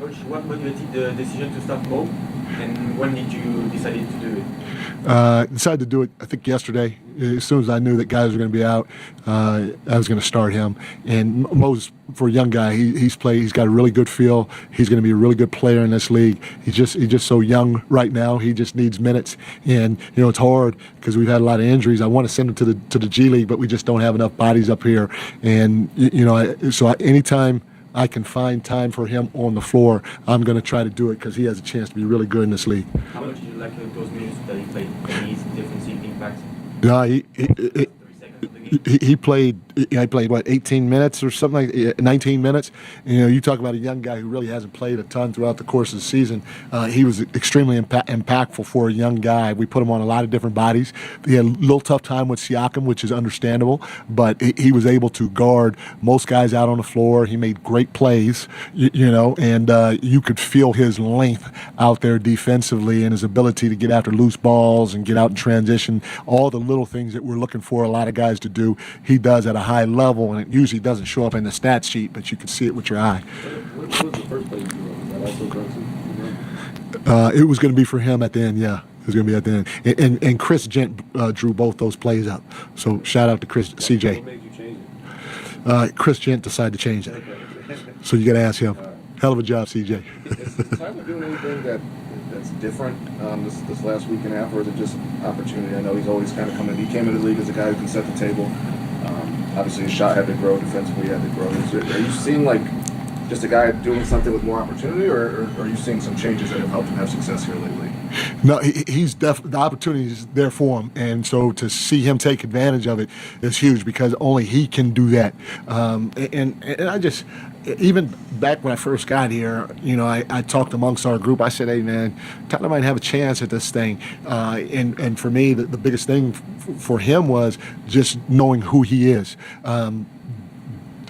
Coach, what motivated the decision to start Mo, and when did you decide to do it? Decided to do it, I think, yesterday. As soon as I knew that guys were going to be out, I was going to start him. And Mo's, for a young guy, he's got a really good feel. He's going to be a really good player in this league. He's just so young right now. He just needs minutes. And, it's hard because we've had a lot of injuries. I want to send him to the G League, but we just don't have enough bodies up here. And, anytime I can find time for him on the floor, I'm going to try to do it because he has a chance to be really good in this league. How much did you like those minutes that he played? Any defensive impact? No, he played. I played 18 minutes or something like 19 minutes. You talk about a young guy who really hasn't played a ton throughout the course of the season. He was extremely impactful for a young guy. We put him on a lot of different bodies. He had a little tough time with Siakam, which is understandable, but he was able to guard most guys out on the floor. He made great plays, and you could feel his length out there defensively and his ability to get after loose balls and get out in transition. All the little things that we're looking for a lot of guys to do, he does at a high level, and it usually doesn't show up in the stat sheet, but you can see it with your eye. What was the first play you drew? Was that also Brunson? It was going to be for him at the end, yeah. It was going to be at the end. And Chris Gent drew both those plays up. So shout out to Chris, CJ. What made you change it? Chris Gent decided to change that. So you got to ask him. Hell of a job, CJ. Is Tyler doing anything that's different this last week and a half, or is it just opportunity? I know he's always kind of coming. He came into the league as a guy who can set the table. Obviously, his shot had to grow. Defensively, he had to grow. Are you seeing just a guy doing something with more opportunity, or are you seeing some changes that have helped him have success here lately? No, he's the opportunity is there for him, and so to see him take advantage of it is huge because only he can do that. And I just, even back when I first got here, I talked amongst our group. I said, "Hey, man, Tyler might have a chance at this thing." And for me, the biggest thing for him was just knowing who he is.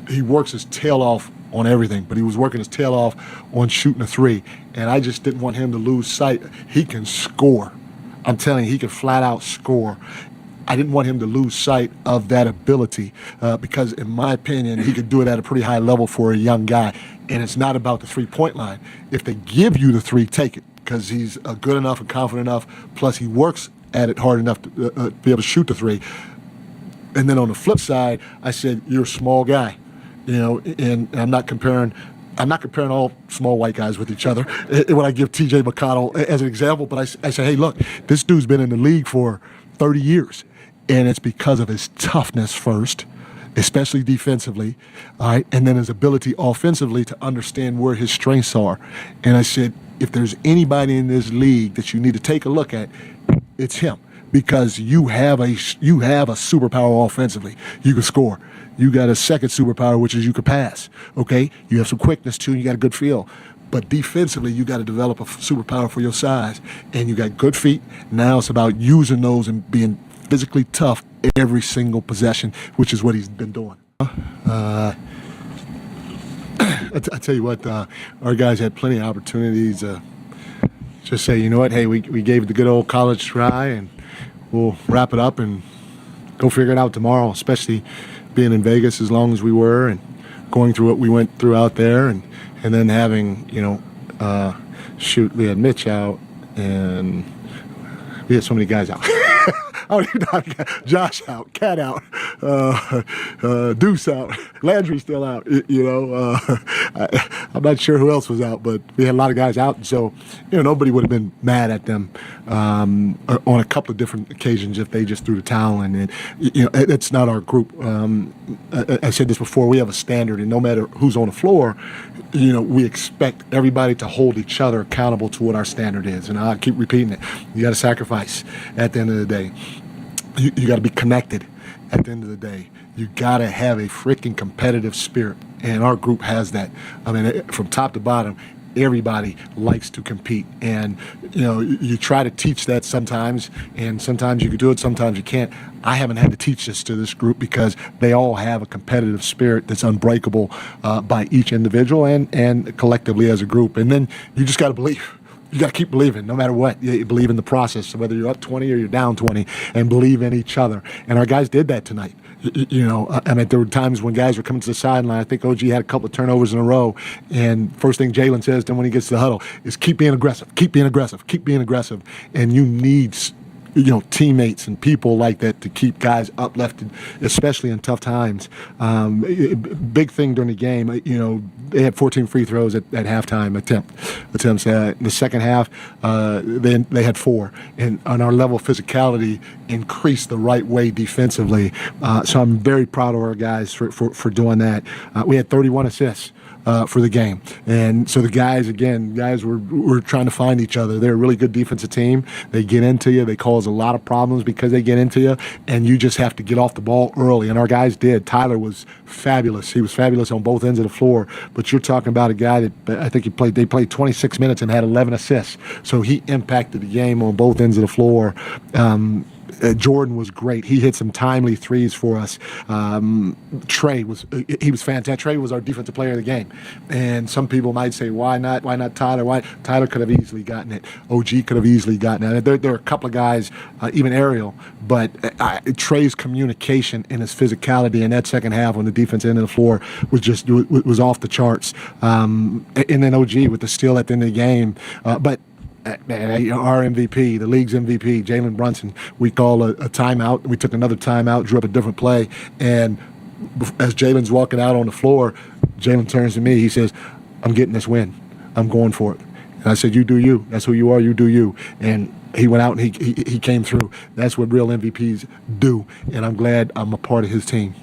He works his tail off on everything, but he was working his tail off on shooting a three, and I just didn't want him to lose sight. He can score. I'm telling you, he can flat out score. I didn't want him to lose sight of that ability because, in my opinion, he could do it at a pretty high level for a young guy, and it's not about the three-point line. If they give you the three, take it because he's good enough and confident enough, plus he works at it hard enough to be able to shoot the three. And then on the flip side, I said, you're a small guy. And I'm not comparing all small white guys with each other when I give T.J. McConnell as an example. But I say, hey, look, this dude's been in the league for 30 years, and it's because of his toughness first, especially defensively, all right, and then his ability offensively to understand where his strengths are. And I said, if there's anybody in this league that you need to take a look at, it's him. Because you have a superpower offensively. You can score. You got a second superpower, which is you can pass. Okay, you have some quickness too. And you got a good feel. But defensively, you got to develop a superpower for your size, and you got good feet. Now it's about using those and being physically tough every single possession, which is what he's been doing. I tell you what, our guys had plenty of opportunities. Just say, you know what? Hey, we gave it the good old college try, and we'll wrap it up and go figure it out tomorrow, especially being in Vegas as long as we were and going through what we went through out there and then having, we had Mitch out and we had so many guys out. Josh out, Cat out, Deuce out, Landry still out. I'm not sure who else was out, but we had a lot of guys out, and so nobody would have been mad at them on a couple of different occasions if they just threw the towel in. And it's not our group. I said this before. We have a standard, and no matter who's on the floor, we expect everybody to hold each other accountable to what our standard is. And I keep repeating it. You got to sacrifice at the end of the day. You got to be connected at the end of the day. You got to have a freaking competitive spirit, and our group has that. I mean, from top to bottom, everybody likes to compete, and you try to teach that sometimes, and sometimes you can do it, sometimes you can't. I haven't had to teach this to this group because they all have a competitive spirit that's unbreakable by each individual and collectively as a group. And then you just got to believe. You got to keep believing no matter what. You believe in the process, whether you're up 20 or you're down 20, and believe in each other. And our guys did that tonight. I mean, there were times when guys were coming to the sideline. I think OG had a couple of turnovers in a row, and first thing Jalen says to him when he gets to the huddle is, keep being aggressive, keep being aggressive, keep being aggressive. And you need teammates and people like that to keep guys uplifted, especially in tough times. Big thing during the game, they had 14 free throws at halftime attempts. In the second half, they had 4, and our level of physicality increased the right way defensively. So I'm very proud of our guys for doing that. We had 31 assists for the game. And so the guys were trying to find each other. They're a really good defensive team. They get into you. They cause a lot of problems because they get into you, and you just have to get off the ball early. And our guys did. Tyler was fabulous. He was fabulous on both ends of the floor. But you're talking about a guy that I think they played 26 minutes and had 11 assists. So he impacted the game on both ends of the floor. Jordan was great. He hit some timely threes for us. Trey was fantastic. Trey was our defensive player of the game. And some people might say, why not Tyler? Tyler could have easily gotten it. OG could have easily gotten it. There are a couple of guys, even Ariel, but Trey's communication and his physicality in that second half on the defense end of the floor was off the charts. And then OG with the steal at the end of the game. But our MVP, the league's MVP, Jalen Brunson, we call a timeout. We took another timeout, drew up a different play, and as Jalen's walking out on the floor, Jalen turns to me. He says, "I'm getting this win. I'm going for it." And I said, "You do you. That's who you are. You do you." And he went out and he came through. That's what real MVPs do, and I'm glad I'm a part of his team.